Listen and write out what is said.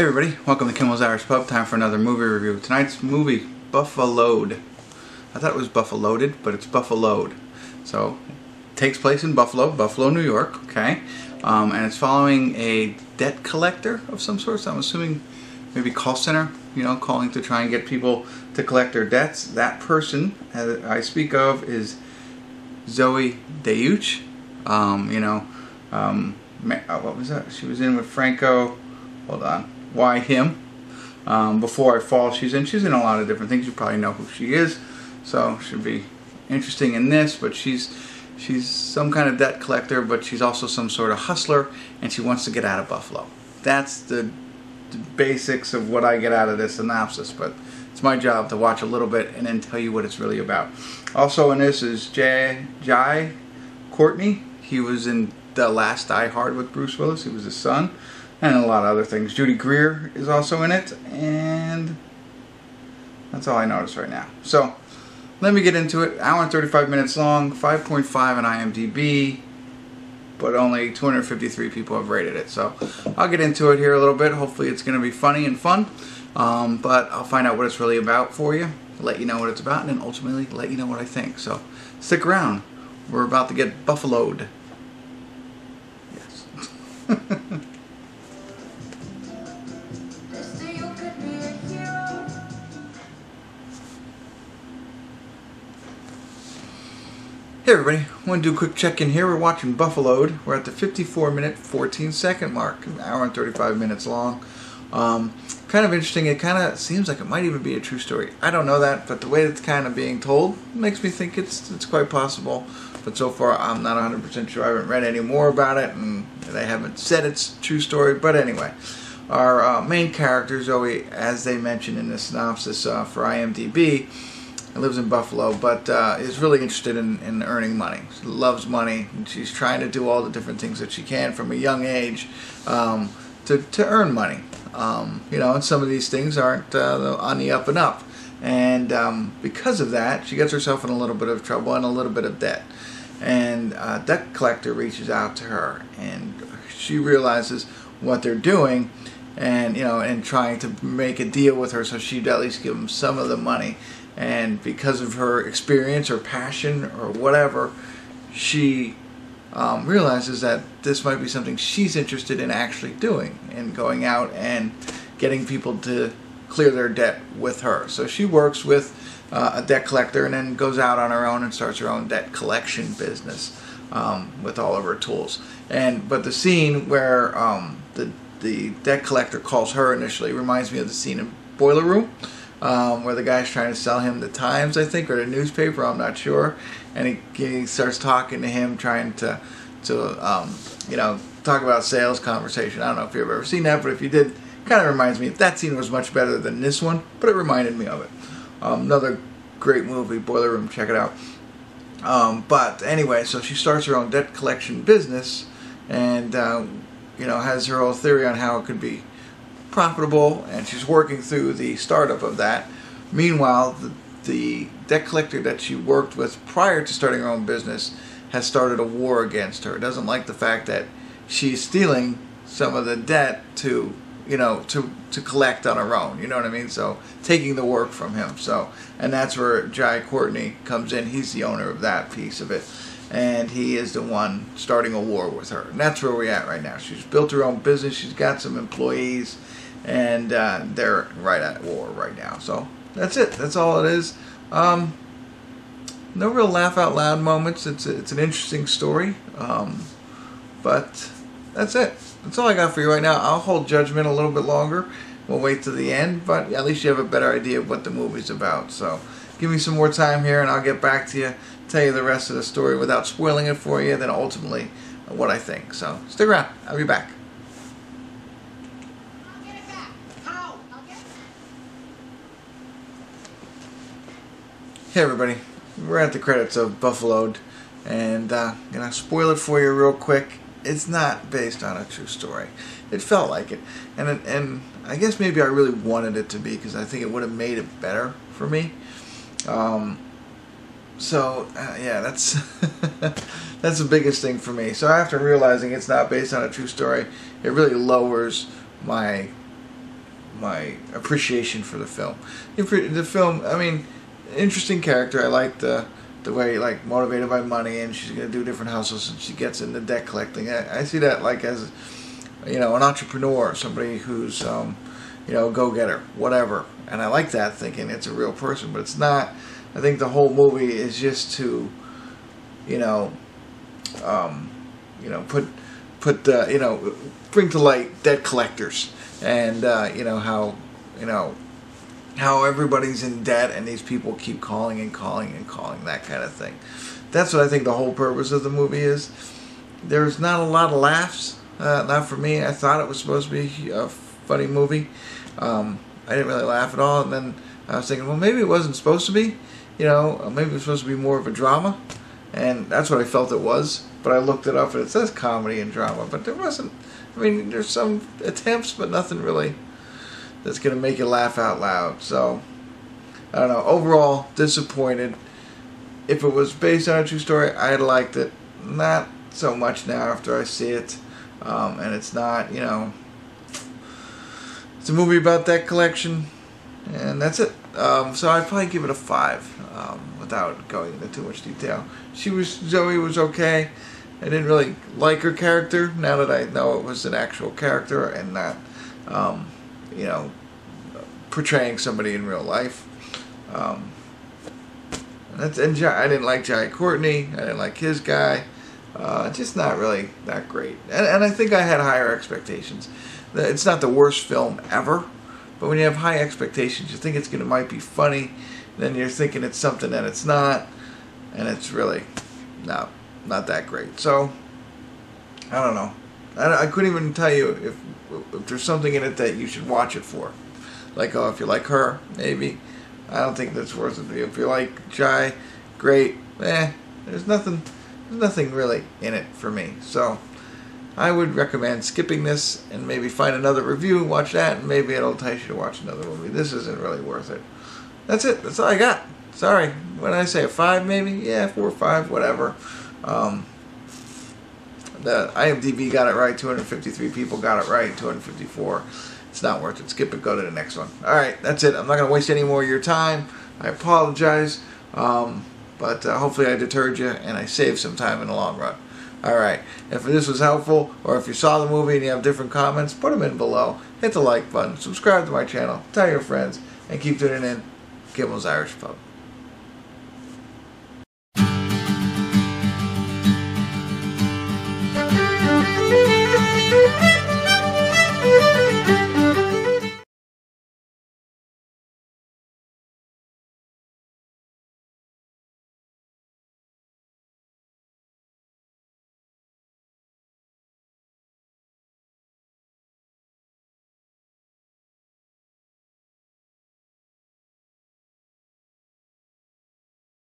Hey everybody, welcome to Kimmel's Irish Pub. Time for another movie review. Tonight's movie, Buffaloed. I thought it was Buffaloed, but it's Buffaloed. So, it takes place in Buffalo, New York, okay? And it's following a debt collector of some sort. So I'm assuming maybe call center, you know, calling to try and get people to collect their debts. That person I speak of is Zoey Deutch. What was that? She was in with Franco. Hold on. Why him? Before I Fall, she's in a lot of different things. You probably know who she is, so should be interesting in this. But she's some kind of debt collector, but she's also some sort of hustler, and she wants to get out of Buffalo. That's the basics of what I get out of this synopsis. But it's my job to watch a little bit and then tell you what it's really about. Also in this is Courtney. He was in The Last Die Hard with Bruce Willis. He was his son. And a lot of other things. Judy Greer is also in it, and that's all I noticed right now. So, let me get into it. Hour and 35 minutes long, 5.5 on IMDb, but only 253 people have rated it. So, I'll get into it here a little bit. Hopefully it's going to be funny and fun, but I'll find out what it's really about for you, let you know what it's about, and then ultimately let you know what I think. So, stick around. We're about to get buffaloed. Yes. Hey everybody, I want to do a quick check-in here. We're watching Buffaloed. We're at the 54-minute, 14-second mark, an hour and 35 minutes long. Kind of interesting. It kind of seems like it might even be a true story. I don't know that, but the way it's kind of being told makes me think it's quite possible. But so far, I'm not 100% sure. I haven't read any more about it, and they haven't said it's a true story. But anyway, our main character, Zoey, as they mentioned in the synopsis for IMDb, lives in Buffalo, but is really interested in earning money. She loves money, and she's trying to do all the different things that she can from a young age to earn money. You know, and some of these things aren't on the up and up. And because of that, she gets herself in a little bit of trouble and a little bit of debt. And a debt collector reaches out to her, and she realizes what they're doing, and and trying to make a deal with her so she'd at least give them some of the money. And because of her experience or passion or whatever, she realizes that this might be something she's interested in actually doing, and going out and getting people to clear their debt with her. So she works with a debt collector and then goes out on her own and starts her own debt collection business with all of her tools. But the scene where the debt collector calls her initially reminds me of the scene in Boiler Room, where the guy's trying to sell him the Times, I think, or the newspaper, I'm not sure, and he starts talking to him, trying to talk about sales conversation. I don't know if you've ever seen that, but if you did, it kind of reminds me. That scene was much better than this one, but it reminded me of it. Another great movie, Boiler Room, check it out. But anyway, so she starts her own debt collection business, and has her whole theory on how it could be profitable, and she's working through the startup of that. Meanwhile, the debt collector that she worked with prior to starting her own business has started a war against her. Doesn't like the fact that she's stealing some of the debt to collect on her own. You know what I mean? So taking the work from him. And that's where Courtney comes in. He's the owner of that piece of it, and he is the one starting a war with her. And that's where we're at right now. She's built her own business. She's got some employees, and they're right at war right now. So that's it. That's all it is. No real laugh out loud moments. It's an interesting story, but that's it. That's all I got for you right now. I'll hold judgment a little bit longer. We'll wait to the end, but at least you have a better idea of what the movie's about. So give me some more time here, and I'll get back to you, tell you the rest of the story without spoiling it for you, then ultimately what I think. So stick around. I'll be back. Hey everybody, we're at the credits of Buffaloed, and gonna spoil it for you real quick. It's not based on a true story. It felt like it, and I guess maybe I really wanted it to be, because I think it would have made it better for me. Yeah, that's that's the biggest thing for me. So after realizing it's not based on a true story, it really lowers my my appreciation for the film. The film, I mean, interesting character. I like the way, like, motivated by money, and she's gonna do different hustles, and she gets into debt collecting. I see that, like, as, you know, an entrepreneur, somebody who's you know, a go-getter, whatever. And I like that, thinking it's a real person, but it's not. I think the whole movie is just to, you know, put you know, bring to light debt collectors, and you know, how everybody's in debt, and these people keep calling and calling and calling, that kind of thing. That's what I think the whole purpose of the movie is. There's not a lot of laughs, not for me. I thought it was supposed to be a funny movie. I didn't really laugh at all, and then I was thinking, well, maybe it wasn't supposed to be, you know, maybe it was supposed to be more of a drama, and that's what I felt it was. But I looked it up, and it says comedy and drama, but there wasn't. I mean, there's some attempts, but nothing really that's going to make you laugh out loud. So, I don't know. Overall, disappointed. If it was based on a true story, I'd liked it. Not so much now after I see it, and it's not, you know. It's a movie about that collection, and that's it. So I'd probably give it a 5, without going into too much detail. Zoey was okay. I didn't really like her character, now that I know it was an actual character and not, you know, portraying somebody in real life. And I didn't like Courtney. I didn't like his guy. Just not really that great. And I think I had higher expectations. It's not the worst film ever, but when you have high expectations, you think might be funny, then you're thinking it's something that it's not, and it's really not that great. So I don't know. I couldn't even tell you if there's something in it that you should watch it for. Like, oh, if you like her, maybe. I don't think that's worth it. If you like Jai, great. There's nothing really in it for me. So I would recommend skipping this and maybe find another review, watch that, and maybe it'll entice you to watch another movie. This isn't really worth it. That's it. That's all I got. Sorry. When did I say a 5 maybe? Yeah, 4 or 5, whatever. The IMDb got it right. 253 people got it right. 254. It's not worth it. Skip it. Go to the next one. All right. That's it. I'm not going to waste any more of your time. I apologize. But hopefully I deterred you and I saved some time in the long run. Alright, if this was helpful, or if you saw the movie and you have different comments, put them in below. Hit the like button, subscribe to my channel, tell your friends, and keep tuning in. Kimmel's Irish Pub.